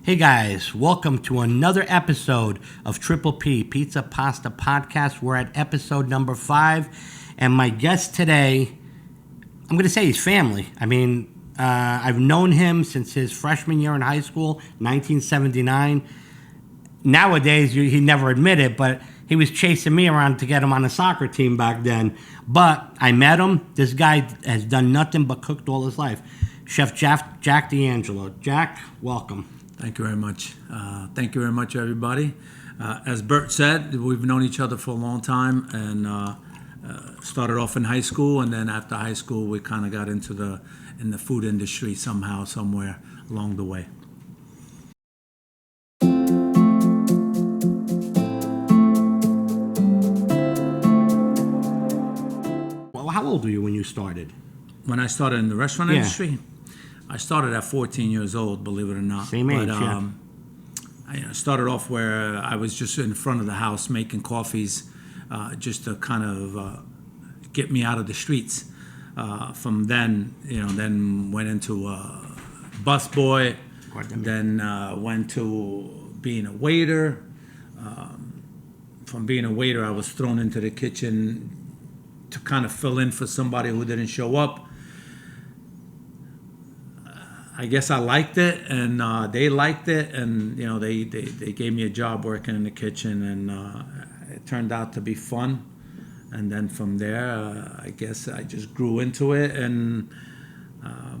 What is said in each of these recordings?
Hey guys, welcome to another episode of Triple P Pizza Pasta Podcast. We're at episode number 5, and my guest today, I'm going to say he's family. I've known him since his freshman year in high school, 1979. Nowadays, he never admitted, but he was chasing me around to get him on the soccer team back then. But I met him. This guy has done nothing but cooked all his life. Chef Jack D'Angelo. Jack, welcome. Thank you very much. Thank you very much, everybody. As Bert said, we've known each other for a long time, and started off in high school, and then after high school, we kind of got into the food industry somehow, somewhere along the way. Well, how old were you when you started? When I started in the restaurant industry? I started at 14 years old, believe it or not. Same age, I started off where I was just in front of the house making coffees, just to kind of get me out of the streets. From then, then went into busboy, then went to being a waiter. From being a waiter, I was thrown into the kitchen to kind of fill in for somebody who didn't show up. I guess I liked it, and they liked it, and they gave me a job working in the kitchen, and it turned out to be fun. And then from there, I guess I just grew into it, and I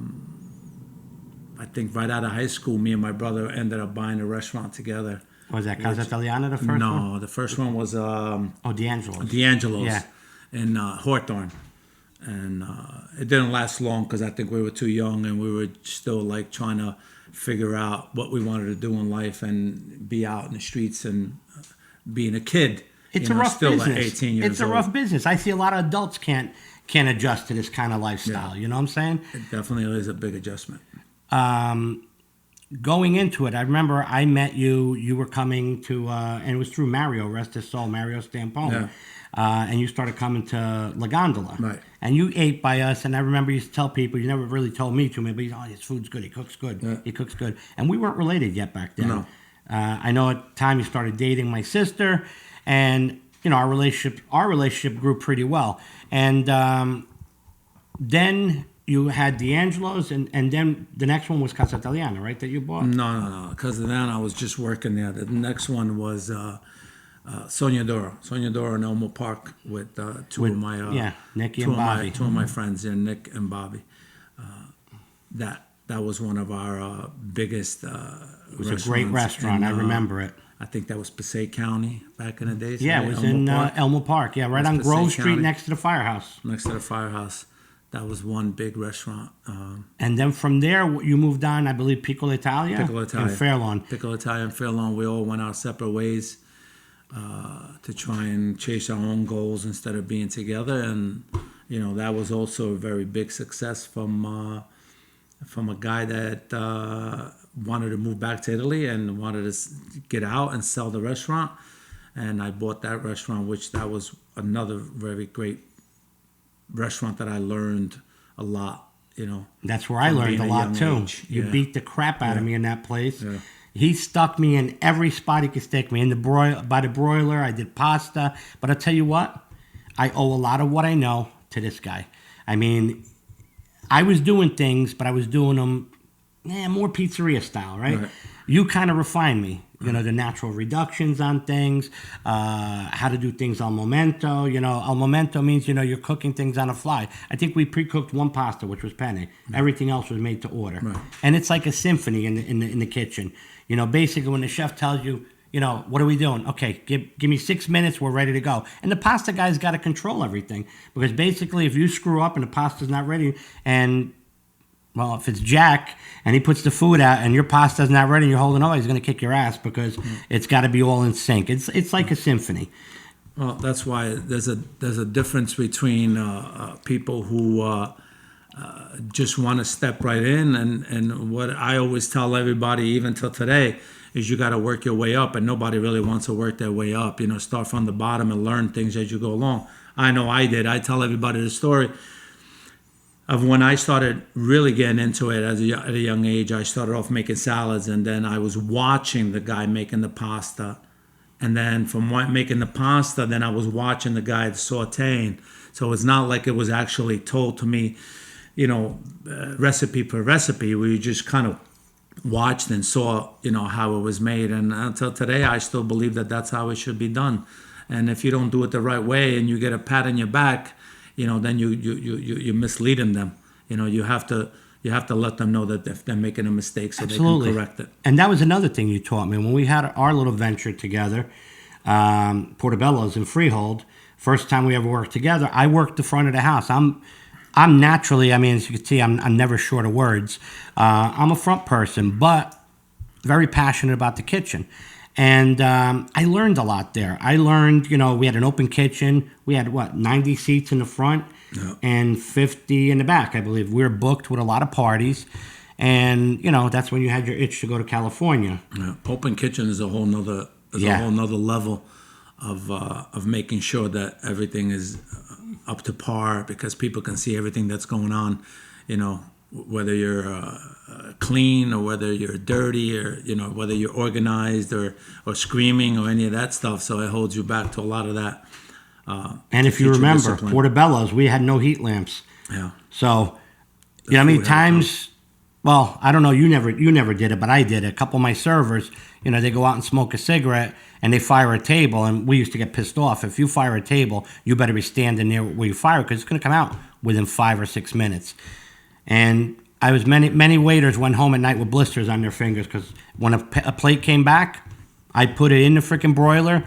think right out of high school, me and my brother ended up buying a restaurant together. Was that Casa Italiana, the first one? No, the first one was D'Angelo's. D'Angelo's in Hawthorne. And it didn't last long because I think we were too young, and we were still like trying to figure out what we wanted to do in life and be out in the streets and being a kid. It's a rough still business. Like 18 years it's a old. rough business. I see a lot of adults can't adjust to this kind of lifestyle. Yeah. You know what I'm saying? It definitely is a big adjustment. Going into it, I remember I met you. You were coming to, and it was through Mario, rest his soul, Mario Stampone. Yeah. And you started coming to La Gondola. Right. And you ate by us, and I remember you used to tell people, you never really told me too, but his food's good, he cooks good, he cooks good. And we weren't related yet back then. No. I know at the time you started dating my sister, and our relationship grew pretty well. And then you had D'Angelo's, and then the next one was Casa Italiana, right, that you bought? No. Casa Italiana, I was just working there. The next one was Sognadoro in Elmo Park with two of my Nicky and Bobby. Two of my friends there, Nick and Bobby. That was one of our biggest it was a great restaurant. I remember it. I think that was Passaic County back in the days. Yeah, right? It was in Elmo Park. Yeah, right on Grove Street next to the firehouse. Next to the firehouse. That was one big restaurant. And then from there, you moved on, I believe, Piccolo Italia? Piccolo Italia. In Fairlawn. Piccolo Italia and Fairlawn. We all went our separate ways to try and chase our own goals instead of being together. And, that was also a very big success from a guy that wanted to move back to Italy and wanted to get out and sell the restaurant. And I bought that restaurant, which that was another very great restaurant that I learned a lot, That's where I learned a lot too. Age. You beat the crap out of me in that place. Yeah. He stuck me in every spot he could stick me. By the broiler, I did pasta. But I'll tell you what, I owe a lot of what I know to this guy. I was doing things, but I was doing them more pizzeria style, right? You kind of refined me. The natural reductions on things, how to do things al momento. Al momento means, you're cooking things on the fly. I think we pre-cooked one pasta, which was penne. Everything else was made to order. Right. And it's like a symphony in the kitchen. Basically when the chef tells you, what are we doing? Okay, give me 6 minutes, we're ready to go. And the pasta guy's got to control everything. Because basically if you screw up and the pasta's not ready, and well, if it's Jack and he puts the food out and your pasta's not ready and you're holding on, he's going to kick your ass because it's got to be all in sync. It's like a symphony. Well, that's why there's a difference between people who just want to step right in, and what I always tell everybody, even till today, is you got to work your way up, and nobody really wants to work their way up. Start from the bottom and learn things as you go along. I know I did. I tell everybody the story. of when I started really getting into it at a young age. I started off making salads, and then I was watching the guy making the pasta. And then from making the pasta, then I was watching the guy sauteing. So it's not like it was actually told to me, recipe per recipe. We just kind of watched and saw, how it was made. And until today, I still believe that that's how it should be done. And if you don't do it the right way and you get a pat on your back, then you're misleading them. You have to let them know that if they're making a mistake so Absolutely. they can correct it. And that was another thing you taught me when we had our little venture together, Portobello's in Freehold. First time we ever worked together, I worked the front of the house. I'm naturally, as you can see, I'm never short of words. I'm a front person, but very passionate about the kitchen. And I learned a lot there. I learned, we had an open kitchen. We had, 90 seats in the front and 50 in the back, I believe. We were booked with a lot of parties. And, that's when you had your itch to go to California. Yeah. Open kitchen is a whole nother level of making sure that everything is up to par, because people can see everything that's going on, whether you're clean or whether you're dirty, or whether you're organized or screaming or any of that stuff. So it holds you back to a lot of that. And if you remember, discipline. Portobello's, we had no heat lamps. Yeah. So, how many times? Well, I don't know. You never did it, but I did it. A couple of my servers, they go out and smoke a cigarette and they fire a table, and we used to get pissed off. If you fire a table, you better be standing near where you fire, because it's going to come out within 5 or 6 minutes. And many waiters went home at night with blisters on their fingers, because when a plate came back, I put it in the freaking broiler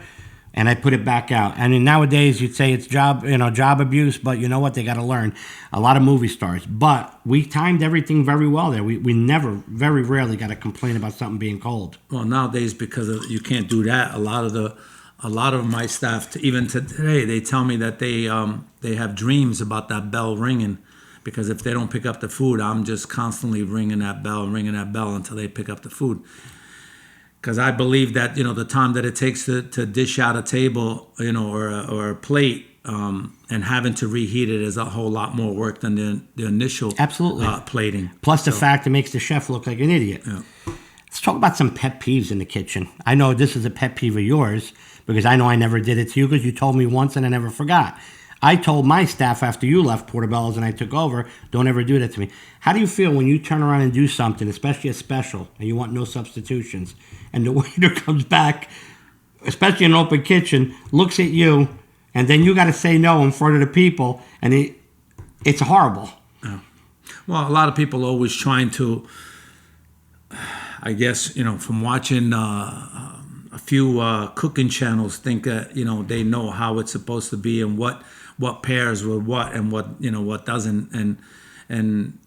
and I put it back out. I mean, nowadays you'd say it's job abuse, but you know what? They got to learn. A lot of movie stars, but we timed everything very well there. We never, very rarely got a complaint about something being cold. Well, nowadays, because you can't do that, a lot of my staff, even today, they tell me that they have dreams about that bell ringing. Because if they don't pick up the food, I'm just constantly ringing that bell until they pick up the food. Because I believe that, the time that it takes to dish out a table, or a plate, and having to reheat it is a whole lot more work than the initial absolutely plating. Plus the fact it makes the chef look like an idiot. Yeah. Let's talk about some pet peeves in the kitchen. I know this is a pet peeve of yours, because I know I never did it to you, because you told me once and I never forgot. I told my staff after you left Portobello's and I took over, don't ever do that to me. How do you feel when you turn around and do something, especially a special, and you want no substitutions, and the waiter comes back, especially in an open kitchen, looks at you, and then you got to say no in front of the people, and it's horrible. Yeah. Well, a lot of people are always trying to, I guess, from watching a few cooking channels, think that, they know how it's supposed to be and what pairs with what and what doesn't, and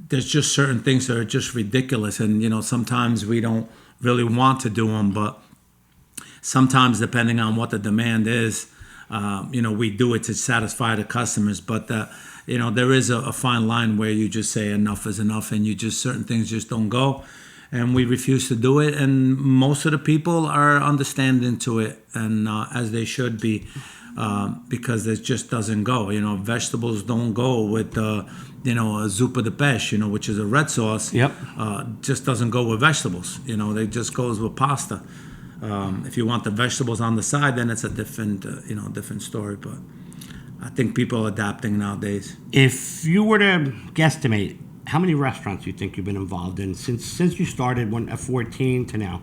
there's just certain things that are just ridiculous, and sometimes we don't really want to do them, but sometimes depending on what the demand is, we do it to satisfy the customers. But there is a fine line where you just say enough is enough, and certain things just don't go, and we refuse to do it. And most of the people are understanding to it, and as they should be. Because it just doesn't go. Vegetables don't go with, a zuppa de pesce, which is a red sauce. Yep. Just doesn't go with vegetables. They just goes with pasta. If you want the vegetables on the side, then it's a different story. But I think people are adapting nowadays. If you were to guesstimate, how many restaurants do you think you've been involved in since you started at 14 to now?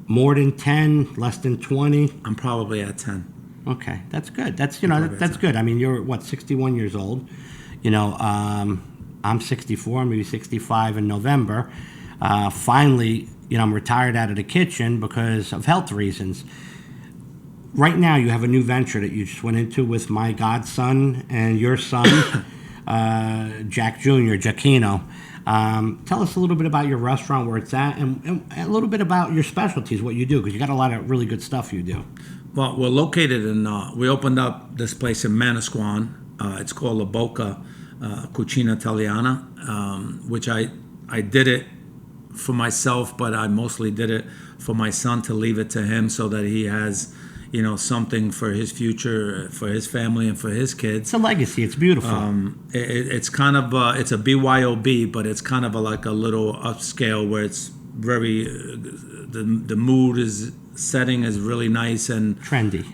More than 10, less than 20? I'm probably at 10. Okay, that's good. That's good. I mean, you're 61 years old. I'm 64, maybe 65 in November. Finally, I'm retired out of the kitchen because of health reasons. Right now, you have a new venture that you just went into with my godson and your son, Jack Jr., Giacchino. Tell us a little bit about your restaurant, where it's at, and a little bit about your specialties, what you do, because you got a lot of really good stuff you do. Well, we're located we opened up this place in Manasquan. It's called the Boca Cucina Italiana, which I did it for myself, but I mostly did it for my son, to leave it to him so that he has, something for his future, for his family, and for his kids. It's a legacy. It's beautiful. It's kind of it's a BYOB, but it's kind of like a little upscale where it's very the mood is setting is really nice and trendy,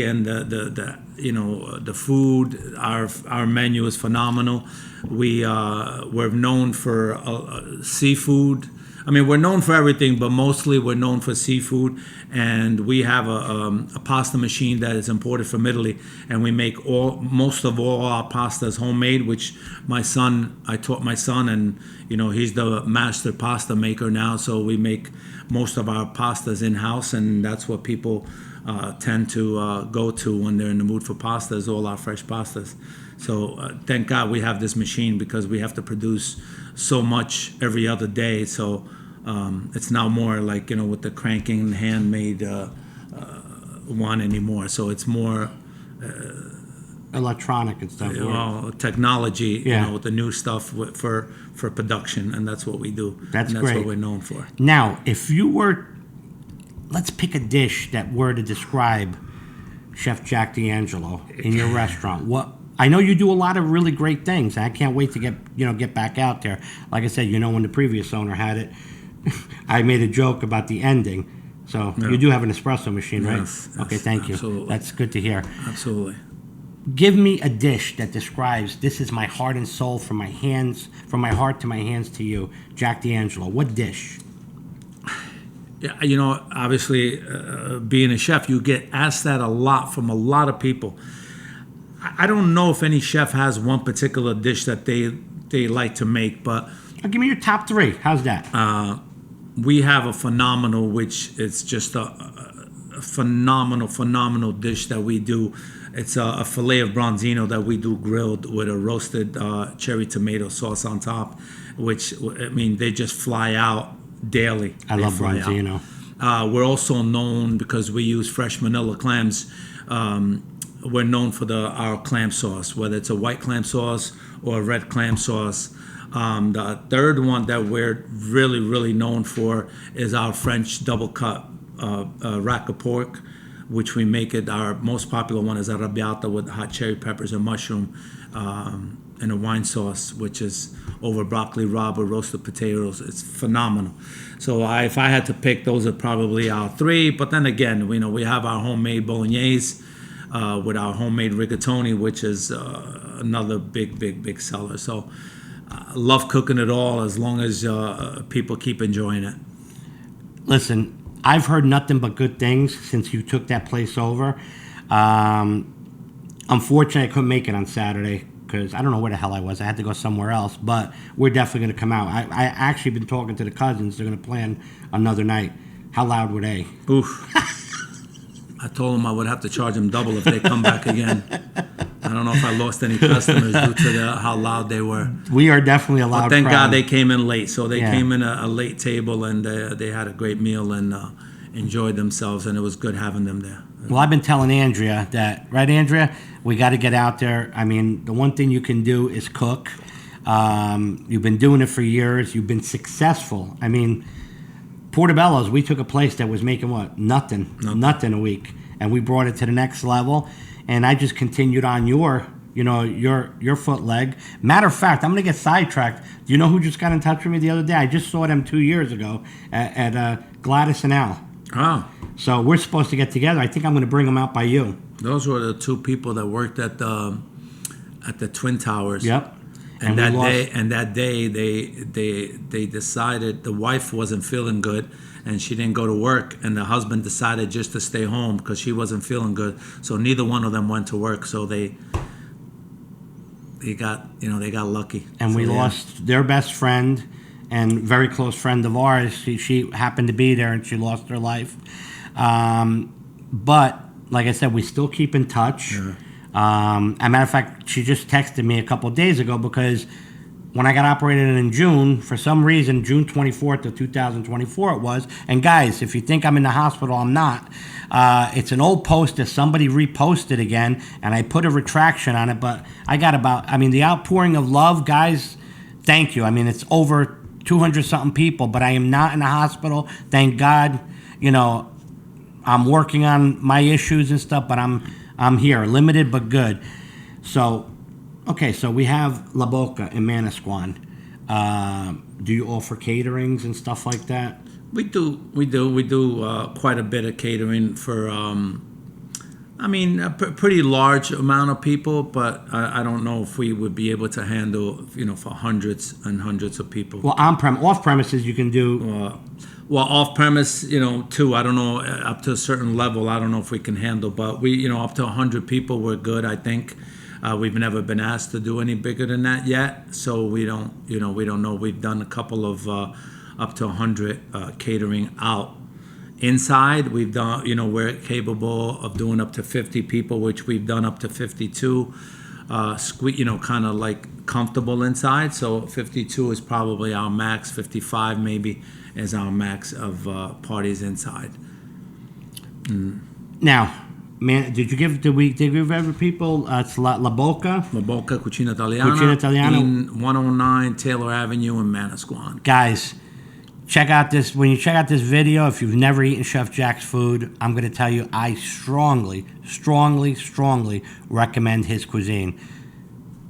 and the food. Our menu is phenomenal. We're known for seafood. I mean, we're known for everything, but mostly we're known for seafood. And we have a pasta machine that is imported from Italy, and we make most of all our pastas homemade. Which I taught my son, and he's the master pasta maker now. So we make most of our pastas in house, and that's what people tend to go to when they're in the mood for pastas. All our fresh pastas. So thank God we have this machine, because we have to produce so much every other day. So it's now more like, with the cranking handmade one anymore. So it's more electronic and stuff. Technology, with the new stuff for production, and that's what we do. That's great. That's what we're known for. Now, if you were, let's pick a dish that were to describe Chef Jack D'Angelo in your restaurant. I know you do a lot of really great things. I can't wait to get back out there. Like I said, when the previous owner had it, I made a joke about the ending. So you do have an espresso machine, right? Yes, okay, thank you. Absolutely. That's good to hear. Absolutely. Give me a dish that describes, this is my heart and soul, from my heart to my hands to you, Jack D'Angelo. What dish? Yeah, obviously, being a chef, you get asked that a lot from a lot of people. I don't know if any chef has one particular dish that they like to make, but give me your top three. How's that? We have a phenomenal, which it's just a phenomenal dish that we do. It's a filet of bronzino that we do grilled with a roasted cherry tomato sauce on top, which, they just fly out daily. I love bronzino. We're also known, because we use fresh Manila clams, we're known for our clam sauce, whether it's a white clam sauce or a red clam sauce. The third one that we're really, really known for is our French double cut rack of pork, which we make it. Our most popular one is arrabbiata with hot cherry peppers and mushroom and a wine sauce, which is over broccoli rabe with roasted potatoes. It's phenomenal. So if I had to pick, those are probably our three. But then again, we have our homemade bolognese with our homemade rigatoni, which is another big seller. So I love cooking it all, as long as people keep enjoying it. Listen, I've heard nothing but good things since you took that place over. Unfortunately, I couldn't make it on Saturday because I don't know where the hell I was. I had to go somewhere else, but we're definitely going to come out. I actually been talking to the cousins. They're going to plan another night. How loud were they? Oof. I told them I would have to charge them double if they come back again. I don't know if I lost any customers due to how loud they were. We are definitely a loud But thank crowd. God they came in late. So they came in a late table, and they had a great meal and enjoyed themselves, and it was good having them there. Well, I've been telling Andrea that, right, Andrea? We got to get out there. I mean, the one thing you can do is cook. You've been doing it for years. You've been successful. I mean, Portobello's, we took a place that was making what? Nothing a week. And we brought it to the next level. And I just continued on your foot leg. Matter of fact, I'm going to get sidetracked. Do you know who just got in touch with me the other day? I just saw them 2 years ago at Gladys and Al. Oh. So we're supposed to get together. I think I'm going to bring them out by you. Those were the two people that worked at the Twin Towers. Yep. And that day they decided the wife wasn't feeling good and she didn't go to work, and the husband decided just to stay home because she wasn't feeling good. So neither one of them went to work. So they got lucky. And we lost their best friend and very close friend of ours. She happened to be there and she lost her life. But like I said, we still keep in touch. Yeah. As a matter of fact, she just texted me a couple of days ago because when I got operated in June, for some reason, June 24th of 2024 it was. And guys, if you think I'm in the hospital, I'm not. It's an old post that somebody reposted again, and I put a retraction on it. But I got the outpouring of love, guys, thank you. I mean, it's over 200-something people, but I am not in the hospital. Thank God, I'm working on my issues and stuff, but I'm here, limited but good. So, okay, so we have La Boca in Manasquan. Do you offer caterings and stuff like that? We do quite a bit of catering for, a pretty large amount of people, but I don't know if we would be able to handle, for hundreds and hundreds of people. Well, off premises you can do. Well, off premise, too. I don't know, up to a certain level, I don't know if we can handle, but we, up to 100 people, we're good, I think. We've never been asked to do any bigger than that yet, so we don't know. We've done a couple of up to 100 catering out. Inside, we've done, we're capable of doing up to 50 people, which we've done up to 52. Kind of like comfortable inside. So 52 is probably our max. 55 maybe is our max of parties inside. Now, man, did we give every people? It's La Boca. La Boca Cucina Italiana. Cucina Italiana. In 109 Taylor Avenue in Manasquan. Guys, check out this. When you check out this video, if you've never eaten Chef Jack's food, I'm going to tell you, I strongly, strongly, strongly recommend his cuisine.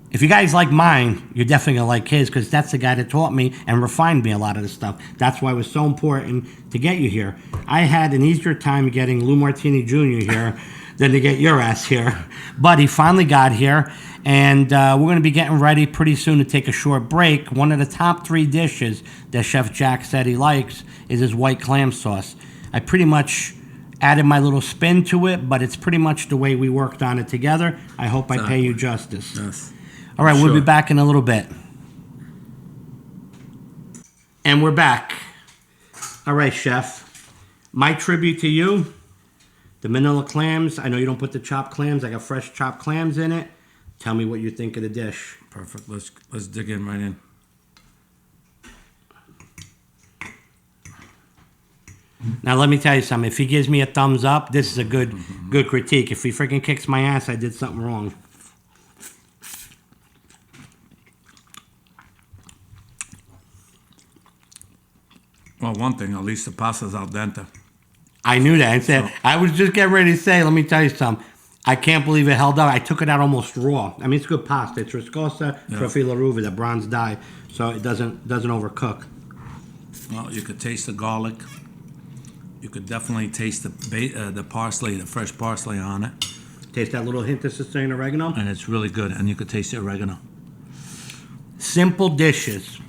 If you guys like mine, you're definitely going to like his, because that's the guy that taught me and refined me a lot of this stuff. That's why it was so important to get you here. I had an easier time getting Lou Martini Jr. here than to get your ass here. But he finally got here, and we're going to be getting ready pretty soon to take a short break. One of the top 3 dishes that Chef Jack said he likes is his white clam sauce. I pretty much added my little spin to it, but it's pretty much the way we worked on it together. I hope I pay you justice. Yes. All right, Sure. We'll be back in a little bit. And we're back. All right, Chef. My tribute to you, the manila clams. I know you don't put the chopped clams. I got fresh chopped clams in it. Tell me what you think of the dish. Perfect. Let's dig in right in. Now, let me tell you something. If he gives me a thumbs up, this is a good critique. If he freaking kicks my ass, I did something wrong. Well, one thing, at least the pasta's al dente. I knew that. I was just getting ready to say, let me tell you something. I can't believe it held up. I took it out almost raw. I mean, it's good pasta. It's Riscosa Profilo Ruva, the bronze dye, so it doesn't overcook. Well, you could taste the garlic. You could definitely taste the parsley, the fresh parsley on it. Taste that little hint of Sicilian oregano? And it's really good, and you could taste the oregano. Simple dishes.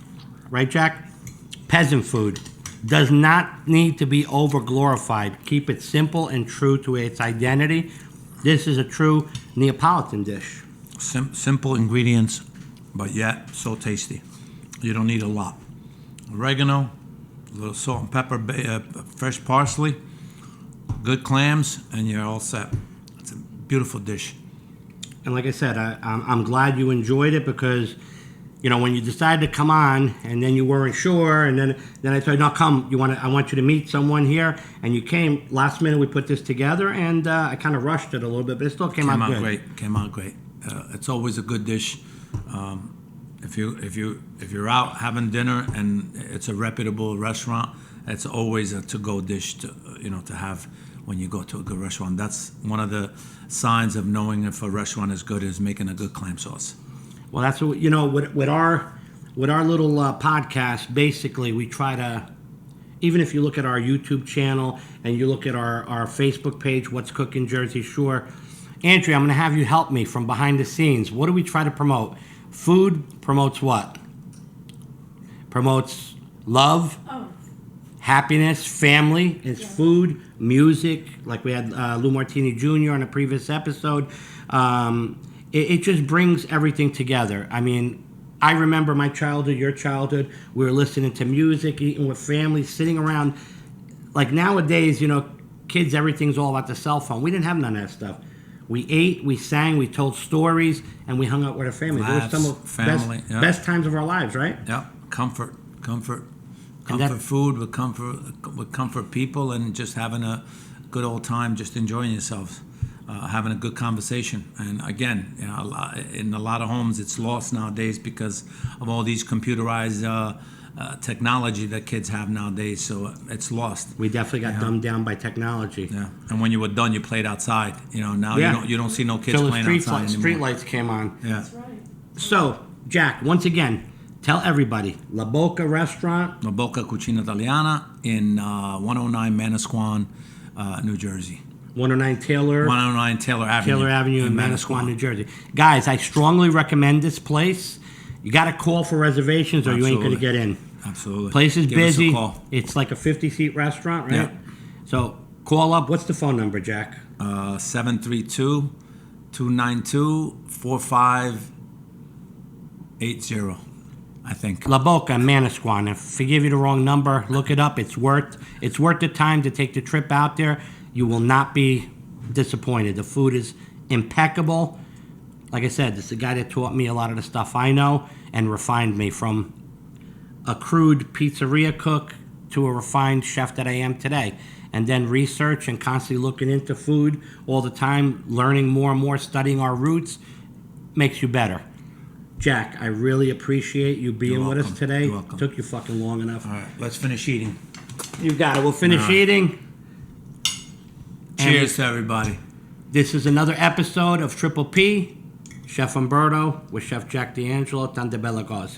Right, Jack? Peasant food. Does not need to be over-glorified. Keep it simple and true to its identity. This is a true Neapolitan dish. Simple ingredients, but yet so tasty. You don't need a lot. Oregano, a little salt and pepper, fresh parsley, good clams, and you're all set. It's a beautiful dish. And like I said, I'm glad you enjoyed it, because when you decided to come on and then you weren't sure, and then I said, no, come, I want you to meet someone here, and you came. Last minute we put this together, and I kind of rushed it a little bit, but it still came out good. Came out great. It's always a good dish. If you're out having dinner and it's a reputable restaurant, it's always a to-go dish to have when you go to a good restaurant. That's one of the signs of knowing if a restaurant is good, is making a good clam sauce. Well, that's what with our little podcast. Basically, we try to, even if you look at our YouTube channel and you look at our Facebook page, What's Cooking Jersey Shore, Andrea, I'm going to have you help me from behind the scenes. What do we try to promote? Food promotes what? Promotes love, happiness, family. It's food, music. Like we had Lou Martini Jr. on a previous episode. It just brings everything together. I mean, I remember my childhood, your childhood. We were listening to music, eating with family, sitting around. Like nowadays, kids, everything's all about the cell phone. We didn't have none of that stuff. We ate, we sang, we told stories, and we hung out with our family. Laughs, Those were some of the best times of our lives, right? Yeah, comfort food with comfort people, and just having a good old time, just enjoying yourselves. Having a good conversation. And again, in a lot of homes, it's lost nowadays because of all these computerized technology that kids have nowadays, so it's lost. We definitely got dumbed down by technology. Yeah, and when you were done, you played outside. Now Yeah. you don't see no kids Till the playing outside anymore. street lights came on. Yeah. That's right. So, Jack, once again, tell everybody, La Boca Restaurant. La Boca Cucina Italiana in 109 Manasquan, New Jersey. 109 Taylor 109 Taylor Avenue. in Manasquan, New Jersey. Guys, I strongly recommend this place. You got to call for reservations or you ain't going to get in. Absolutely. Place is Give us a busy. call. It's like a 50-seat restaurant, right? Yeah. So call up. What's the phone number, Jack? 732-292-4580, I think. La Boca in Manasquan. If I give you the wrong number, look it up. It's worth the time to take the trip out there. You will not be disappointed. The food is impeccable. Like I said, this is the guy that taught me a lot of the stuff I know and refined me from a crude pizzeria cook to a refined chef that I am today. And then research and constantly looking into food all the time, learning more and more, studying our roots, makes you better. Jack, I really appreciate you being with us today. You're welcome. Took you fucking long enough. All right, let's finish eating. You got it. We'll finish All right. eating. Cheers to everybody. This is another episode of Triple P, Chef Umberto with Chef Jack D'Angelo, Tante Bella Cause.